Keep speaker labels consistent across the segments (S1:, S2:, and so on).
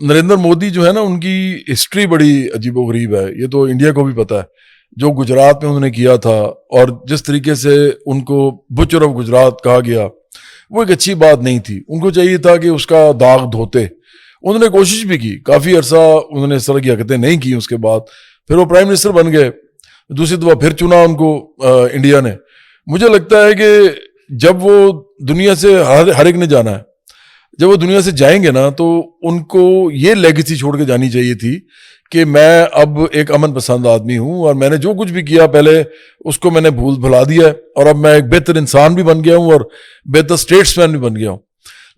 S1: نریندر مودی جو ہے نا ان کی ہسٹری بڑی عجیب و غریب ہے. یہ تو انڈیا کو بھی پتہ ہے جو گجرات میں انہوں نے کیا تھا اور جس طریقے سے ان کو بچر آف گجرات کہا گیا وہ ایک اچھی بات نہیں تھی. ان کو چاہیے تھا کہ اس کا داغ دھوتے. انہوں نے کوشش بھی کی کافی عرصہ انہوں نے اس طرح کی حرکتیں نہیں کی. اس کے بعد پھر وہ پرائم منسٹر بن گئے, دوسری دفعہ پھر چنا ان کو انڈیا نے. مجھے لگتا ہے کہ جب وہ دنیا سے ہر ایک نے جانا ہے, جب وہ دنیا سے جائیں گے نا تو ان کو یہ لیگیسی چھوڑ کے جانی چاہیے تھی کہ میں اب ایک امن پسند آدمی ہوں اور میں نے جو کچھ بھی کیا پہلے اس کو میں نے بھلا دیا ہے اور اب میں ایک بہتر انسان بھی بن گیا ہوں اور بہتر اسٹیٹس مین بھی بن گیا ہوں.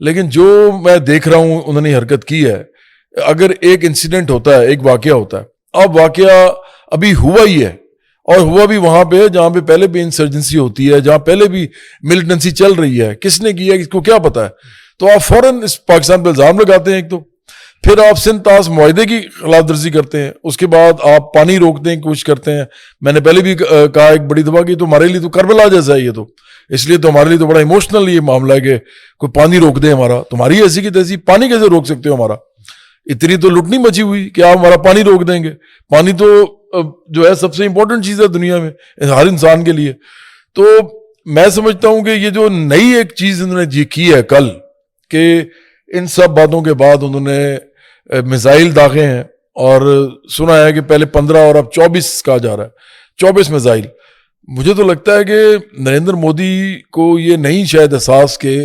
S1: لیکن جو میں دیکھ رہا ہوں انہوں نے حرکت کی ہے, اگر ایک انسیڈنٹ ہوتا ہے, ایک واقعہ ہوتا ہے, اب واقعہ ابھی ہوا ہی ہے اور ہوا بھی وہاں پہ جہاں پہ پہلے بھی انسرجنسی ہوتی ہے, جہاں پہلے بھی ملیٹنسی چل رہی ہے, کس نے کیا, کس کو کیا پتا ہے, تو آپ فوراً اس پاکستان پہ الزام لگاتے ہیں. ایک تو پھر آپ سندھ طاس معاہدے کی خلاف ورزی کرتے ہیں, اس کے بعد آپ پانی روکنے کی کوشش کرتے ہیں. میں نے پہلے بھی کہا ایک بڑی دفعہ کی تمہارے لیے تو کربلا جیسا ہے یہ, تو اس لیے تو ہمارے لیے تو بڑا ایموشنل یہ معاملہ ہے کہ کوئی پانی روک دے ہمارا. تمہاری ایسی کی تیسی پانی کیسے روک سکتے ہو ہمارا؟ اتنی تو لٹ نہیں مچی ہوئی کہ آپ ہمارا پانی روک دیں گے. پانی تو جو ہے سب سے امپورٹنٹ چیز ہے دنیا میں ہر انسان کے لیے. تو میں سمجھتا ہوں کہ یہ جو نئی ایک چیز انہوں نے یہ کی ہے کل کہ ان سب باتوں کے بعد انہوں نے میزائل داغے ہیں اور سنا ہے کہ پہلے 15 اور اب 24 کہا جا رہا ہے, 24 میزائل. مجھے تو لگتا ہے کہ نریندر مودی کو یہ نہیں شاید احساس کہ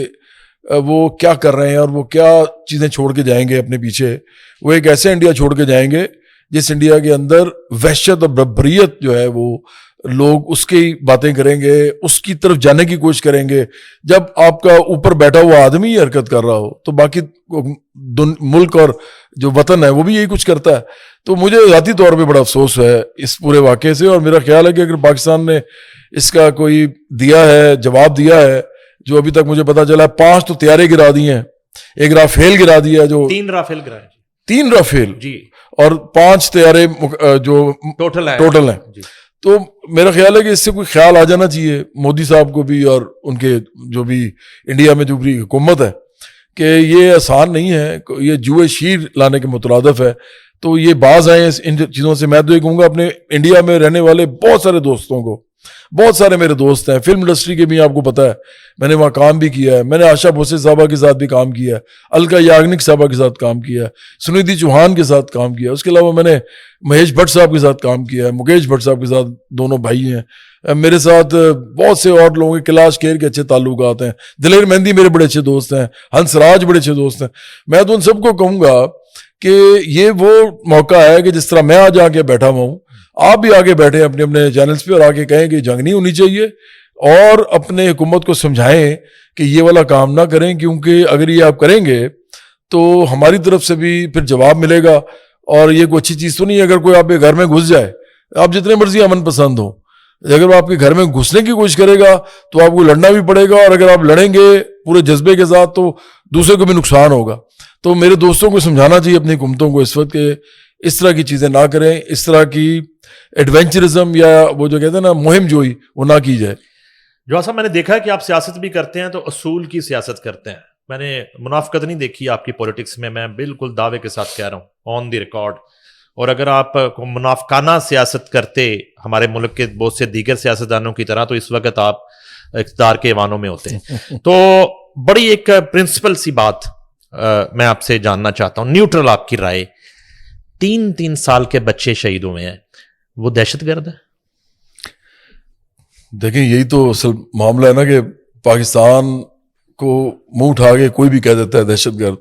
S1: وہ کیا کر رہے ہیں اور وہ کیا چیزیں چھوڑ کے جائیں گے اپنے پیچھے. وہ ایک ایسے انڈیا چھوڑ کے جائیں گے جس انڈیا کے اندر وحشت اور بربریت جو ہے وہ لوگ اس کی باتیں کریں گے, اس کی طرف جانے کی کوشش کریں گے. جب آپ کا اوپر بیٹھا ہوا آدمی ہی حرکت کر رہا ہو تو باقی ملک اور جو وطن ہے وہ بھی یہی کچھ کرتا ہے. تو مجھے ذاتی طور پہ بڑا افسوس ہے اس پورے واقعے سے, اور میرا خیال ہے کہ اگر پاکستان نے اس کا کوئی دیا ہے, جواب دیا ہے, جو ابھی تک مجھے پتا چلا ہے 5 تو طیارے گرا دیے ہیں, ایک رافیل گرا دیا, جو
S2: 3 رافیل گرائے,
S1: 3 رافیل
S2: جی,
S1: اور 5 طیارے جو ٹوٹل ہیں. تو میرا خیال ہے کہ اس سے کوئی خیال آ جانا چاہیے مودی صاحب کو بھی اور ان کے جو بھی انڈیا میں جو بھی حکومت ہے کہ یہ آسان نہیں ہے, یہ جوئے شیر لانے کے مترادف ہے. تو یہ باز آئیں ان چیزوں سے. میں تو یہ کہوں گا اپنے انڈیا میں رہنے والے بہت سارے دوستوں کو, بہت سارے میرے دوست ہیں فلم انڈسٹری کے بھی, آپ کو پتہ ہے میں نے وہاں کام بھی کیا ہے, میں نے آشا بھوسلے صاحبہ کے ساتھ بھی کام کیا ہے, الکا یاگنک صاحبہ کے ساتھ کام کیا ہے, سنیدھی چوہان کے ساتھ کام کیا ہے, اس کے علاوہ میں نے مہیش بھٹ صاحب کے ساتھ کام کیا ہے, مکیش بھٹ صاحب کے ساتھ, دونوں بھائی ہیں. میرے ساتھ بہت سے اور لوگوں کے, کیلاش کھیر کے اچھے تعلقات ہیں, دلیر مہندی میرے بڑے اچھے دوست ہیں, ہنس راج بڑے اچھے دوست ہیں. میں تو ان سب کو کہوں گا کہ یہ وہ موقع ہے کہ جس طرح میں آج آ کے بیٹھا ہوا ہوں, آپ بھی آگے بیٹھے اپنے اپنے چینلز پہ اور آ کے کہیں کہ جنگ نہیں ہونی چاہیے, اور اپنے حکومت کو سمجھائیں کہ یہ والا کام نہ کریں, کیونکہ اگر یہ آپ کریں گے تو ہماری طرف سے بھی پھر جواب ملے گا. اور یہ کوئی اچھی چیز تو نہیں ہے اگر کوئی آپ کے گھر میں گھس جائے, آپ جتنے مرضی امن پسند ہو, اگر وہ آپ کے گھر میں گھسنے کی کوشش کرے گا تو آپ کو لڑنا بھی پڑے گا, اور اگر آپ لڑیں گے پورے جذبے کے ساتھ تو دوسرے کو بھی نقصان ہوگا. تو میرے دوستوں کو سمجھانا چاہیے اپنی حکومتوں کو اس وقت کہ اس طرح کی چیزیں نہ کریں, اس طرح کی ایڈونچرزم یا وہ جو کہتے ہیں نا مہم جوئی وہ نہ کی جائے.
S2: جو صاحب میں نے دیکھا ہے کہ آپ سیاست بھی کرتے ہیں تو اصول کی سیاست کرتے ہیں. میں نے منافقت نہیں دیکھی آپ کی پولیٹکس میں بالکل دعوے کے ساتھ کہہ رہا ہوں آن دی ریکارڈ. اور اگر آپ منافقانہ سیاست کرتے ہمارے ملک کے بہت سے دیگر سیاستدانوں کی طرح تو اس وقت آپ اقتدار کے ایوانوں میں ہوتے ہیں. تو بڑی ایک پرنسپل سی بات میں آپ سے جاننا چاہتا ہوں, نیوٹرل آپ کی رائے. 3 سال کے بچے شہید ہوئے ہیں, وہ دہشت گرد ہے؟
S1: دیکھیں یہی تو اصل معاملہ ہے نا کہ پاکستان کو منہ اٹھا کے کوئی بھی کہہ دیتا ہے دہشت گرد,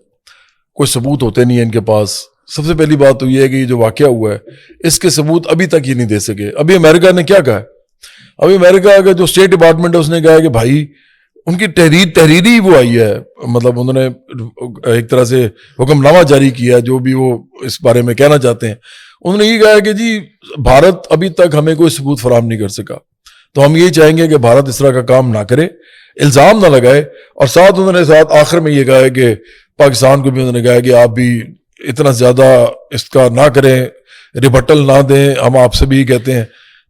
S1: کوئی ثبوت ہوتے نہیں ہیں ان کے پاس. سب سے پہلی بات تو یہ ہے کہ یہ جو واقعہ ہوا ہے اس کے ثبوت ابھی تک یہ نہیں دے سکے. ابھی امریکہ نے کیا کہا ہے, ابھی امریکہ کا جو اسٹیٹ ڈپارٹمنٹ ہے اس نے کہا ہے کہ بھائی ان کی تحریری وہ آئی ہے, مطلب انہوں نے ایک طرح سے حکم نامہ جاری کیا جو بھی وہ اس بارے میں کہنا چاہتے ہیں. انہوں نے یہ کہا ہے کہ جی بھارت ابھی تک ہمیں کوئی ثبوت فراہم نہیں کر سکا, تو ہم یہ چاہیں گے کہ بھارت اس طرح کا کام نہ کرے, الزام نہ لگائے. اور ساتھ انہوں نے آخر میں یہ کہا ہے کہ پاکستان کو بھی انہوں نے کہا ہے کہ آپ بھی اتنا زیادہ اس کا نہ کریں, ریبٹل نہ دیں, ہم آپ سے بھی یہ کہتے ہیں.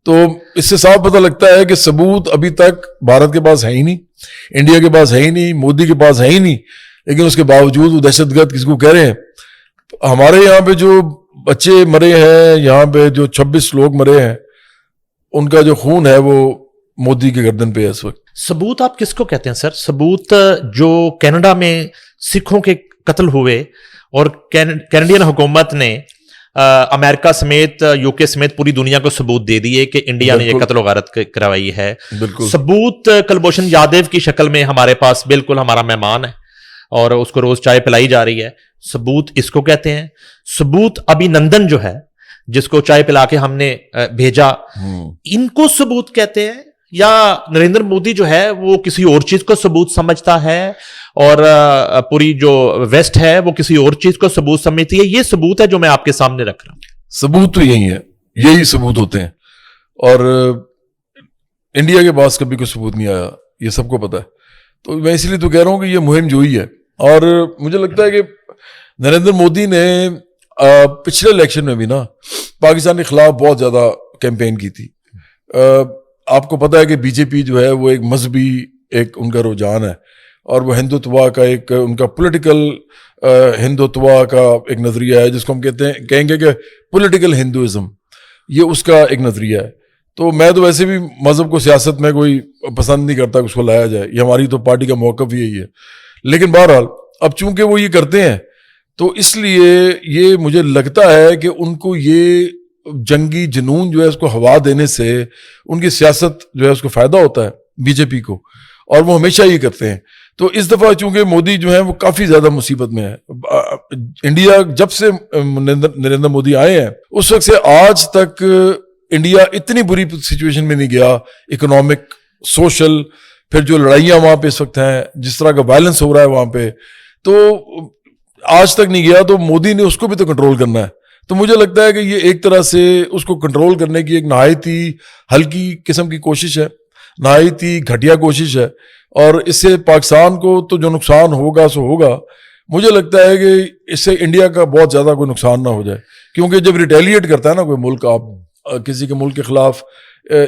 S1: تو اس سے صاف پتہ لگتا ہے کہ ثبوت ابھی تک بھارت کے پاس ہے ہی نہیں, انڈیا کے پاس ہے ہی نہیں, مودی کے پاس ہے ہی نہیں, لیکن اس کے باوجود وہ دہشت گرد کس کو کہہ رہے ہیں. ہمارے یہاں پہ جو بچے مرے ہیں, یہاں پہ جو 26 لوگ مرے ہیں, ان کا جو خون ہے وہ مودی کے گردن پہ ہے اس وقت.
S2: ثبوت آپ کس کو کہتے ہیں سر؟ ثبوت جو کینیڈا میں سکھوں کے قتل ہوئے اور کینیڈین حکومت نے امریکہ سمیت یو کے سمیت پوری دنیا کو ثبوت دے دیے کہ انڈیا نے یہ قتل و غارت کروائی ہے. ثبوت کلبھوشن یادو کی شکل میں ہمارے پاس بالکل ہمارا مہمان ہے اور اس کو روز چائے پلائی جا رہی ہے. ثبوت اس کو کہتے ہیں. ثبوت ابھی نندن جو ہے جس کو چائے پلا کے ہم نے بھیجا, ان کو ثبوت کہتے ہیں, یا نریندر مودی جو ہے وہ کسی اور چیز کو ثبوت سمجھتا ہے اور پوری جو ویسٹ ہے وہ کسی اور چیز کو ثبوت سمجھتی ہے؟ یہ ثبوت ہے جو میں آپ کے سامنے رکھ رہا ہوں.
S1: ثبوت تو یہی ہے, یہی ثبوت ہوتے ہیں, اور انڈیا کے پاس کبھی کوئی ثبوت نہیں آیا, یہ سب کو پتا ہے. تو میں اس لیے تو کہہ رہا ہوں کہ یہ مہم جوئی ہے. اور مجھے لگتا ہے کہ نریندر مودی نے پچھلے الیکشن میں بھی نا پاکستان کے خلاف بہت زیادہ کیمپین کی تھی. آپ کو پتا ہے کہ بی جے پی جو ہے وہ ایک مذہبی ایک ان کا رجحان ہے, اور وہ ہندوتوا کا ایک ان کا پولیٹیکل ہندوتوا کا ایک نظریہ ہے جس کو ہم کہیں گے کہ پولیٹیکل ہندوازم, یہ اس کا ایک نظریہ ہے. تو میں تو ویسے بھی مذہب کو سیاست میں کوئی پسند نہیں کرتا کہ اس کو لایا جائے, یہ ہماری تو پارٹی کا موقف ہی یہی ہے. لیکن بہرحال اب چونکہ وہ یہ کرتے ہیں تو اس لیے یہ مجھے لگتا ہے کہ ان کو یہ جنگی جنون جو ہے اس کو ہوا دینے سے ان کی سیاست جو ہے اس کو فائدہ ہوتا ہے بی جے پی کو, اور وہ ہمیشہ یہ کرتے ہیں. تو اس دفعہ چونکہ مودی جو ہے وہ کافی زیادہ مصیبت میں ہے. انڈیا جب سے نریندر مودی آئے ہیں اس وقت سے آج تک انڈیا اتنی بری سچویشن میں نہیں گیا, اکنامک, سوشل, پھر جو لڑائیاں وہاں پہ اس وقت ہیں, جس طرح کا وائلنس ہو رہا ہے وہاں پہ, تو آج تک نہیں گیا. تو مودی نے اس کو بھی تو کنٹرول کرنا ہے. تو مجھے لگتا ہے کہ یہ ایک طرح سے اس کو کنٹرول کرنے کی ایک نہایت ہی ہلکی قسم کی کوشش ہے, نہایت ہی گھٹیا کوشش ہے, اور اس سے پاکستان کو تو جو نقصان ہوگا سو ہوگا. مجھے لگتا ہے کہ اس سے انڈیا کا بہت زیادہ کوئی نقصان نہ ہو جائے, کیونکہ جب ریٹیلیٹ کرتا ہے نا کوئی ملک, آپ کسی کے ملک کے خلاف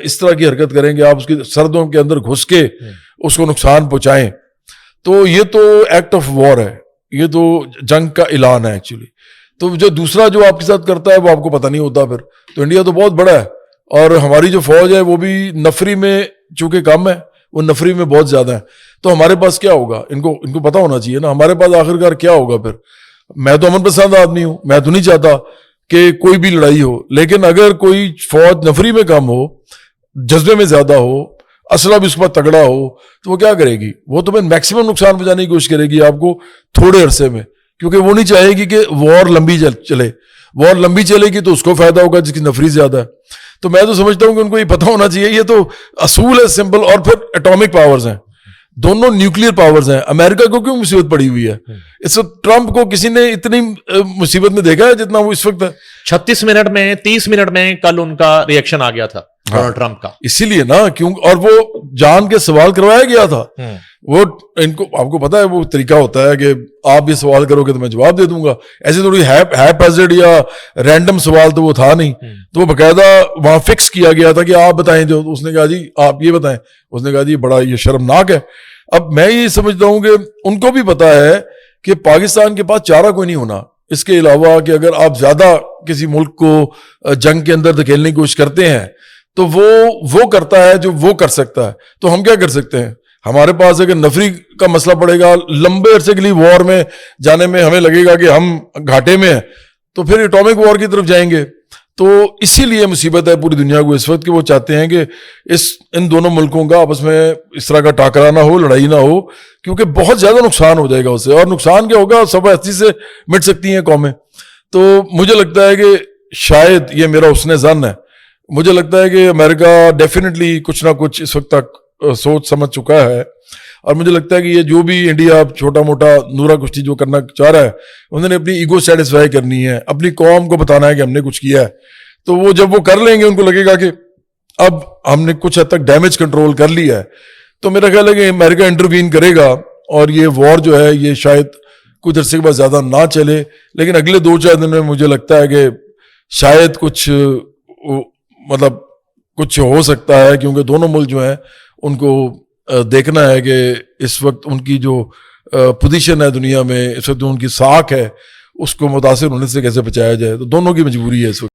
S1: اس طرح کی حرکت کریں گے, آپ اس کی سردوں کے اندر گھس کے اس کو نقصان پہنچائیں, تو یہ تو ایکٹ آف وار ہے, یہ تو جنگ کا اعلان ہے ایکچولی. تو جو دوسرا جو آپ کے ساتھ کرتا ہے وہ آپ کو پتہ نہیں ہوتا پھر. تو انڈیا تو بہت بڑا ہے, اور ہماری جو فوج ہے وہ بھی نفری میں چونکہ کم ہے, وہ نفری میں بہت زیادہ ہے. تو ہمارے پاس کیا ہوگا, ان کو پتہ ہونا چاہیے نا ہمارے پاس آخرکار کیا ہوگا پھر. میں تو امن پسند آدمی ہوں, میں تو نہیں چاہتا کہ کوئی بھی لڑائی ہو, لیکن اگر کوئی فوج نفری میں کم ہو, جذبے میں زیادہ ہو, اسلحہ بھی اس کے پاس تگڑا ہو, تو وہ کیا کرے گی؟ وہ تو میکسیمم نقصان پہنچانے کی کوشش کرے گی آپ کو تھوڑے عرصے میں, کیونکہ وہ نہیں چاہے گی کہ وار لمبی چلے. وار لمبی چلے گی تو اس کو فائدہ ہوگا جس کی نفری زیادہ ہے. تو میں تو سمجھتا ہوں کہ ان کو یہ پتہ ہونا چاہیے, یہ تو اصول ہے سمپل. اور پھر ایٹامک پاورز ہیں, دونوں نیوکلیئر پاورز ہیں. امریکہ کو کیوں مصیبت پڑی ہوئی ہے؟ اس وقت ٹرمپ کو کسی نے اتنی مصیبت میں دیکھا ہے جتنا وہ اس وقت ہے.
S2: 36 منٹ میں 30 منٹ میں کل ان کا ریئیکشن آ گیا تھا ڈونلڈ ٹرمپ کا,
S1: اسی لیے نا کیوں, اور وہ جان کے سوال کروایا گیا تھا. وہ ان کو آپ کو پتا ہے وہ طریقہ ہوتا ہے کہ آپ یہ سوال کرو گے تو میں جواب دے دوں گا. ایسے تھوڑی ہیپیزڈ یا رینڈم سوال تو وہ تھا نہیں. تو وہ باقاعدہ وہاں فکس کیا گیا تھا کہ آپ بتائیں. جو اس نے کہا جی آپ یہ بتائیں, اس نے کہا جی بڑا یہ شرمناک ہے. اب میں یہ سمجھتا ہوں کہ ان کو بھی پتا ہے کہ پاکستان کے پاس چارہ کوئی نہیں ہونا اس کے علاوہ کہ اگر آپ زیادہ کسی ملک کو جنگ کے اندر دھکیلنے کی کوشش کرتے ہیں تو وہ کرتا ہے جو وہ کر سکتا ہے. تو ہم کیا کر سکتے ہیں؟ ہمارے پاس اگر نفری کا مسئلہ پڑے گا, لمبے عرصے کے لیے وار میں جانے میں ہمیں لگے گا کہ ہم گھاٹے میں ہیں, تو پھر ایٹامک وار کی طرف جائیں گے. تو اسی لیے مصیبت ہے پوری دنیا کو اس وقت کہ وہ چاہتے ہیں کہ ان دونوں ملکوں کا آپس میں اس طرح کا ٹاکرا نہ ہو, لڑائی نہ ہو, کیونکہ بہت زیادہ نقصان ہو جائے گا اس سے. اور نقصان کیا ہوگا, سب ہستی سے مٹ سکتی ہیں قومیں. تو مجھے لگتا ہے کہ شاید یہ میرا حسن ظن ہے, مجھے لگتا ہے کہ امریکہ ڈیفینیٹلی کچھ نہ کچھ اس وقت تک سوچ سمجھ چکا ہے. اور مجھے لگتا ہے کہ یہ جو بھی انڈیا چھوٹا موٹا نورا کشتی جو کرنا چاہ رہا ہے, انہوں نے اپنی ایگو سیٹسفائی کرنی ہے, اپنی قوم کو بتانا ہے کہ ہم نے کچھ کیا ہے. تو وہ جب وہ کر لیں گے ان کو لگے گا کہ اب ہم نے کچھ حد تک ڈیمیج کنٹرول کر لیا ہے. تو میرا خیال ہے کہ امریکہ انٹروین کرے گا اور یہ وار جو ہے یہ شاید کچھ عرصے کے بعد زیادہ نہ چلے, لیکن اگلے 2-4 دن میں مجھے لگتا ہے کہ شاید کچھ مطلب کچھ ہو سکتا ہے, کیونکہ دونوں ملک جو ہیں ان کو دیکھنا ہے کہ اس وقت ان کی جو پوزیشن ہے دنیا میں, اس وقت جو ان کی ساکھ ہے اس کو متاثر ہونے سے کیسے بچایا جائے. تو دونوں کی مجبوری ہے اس وقت.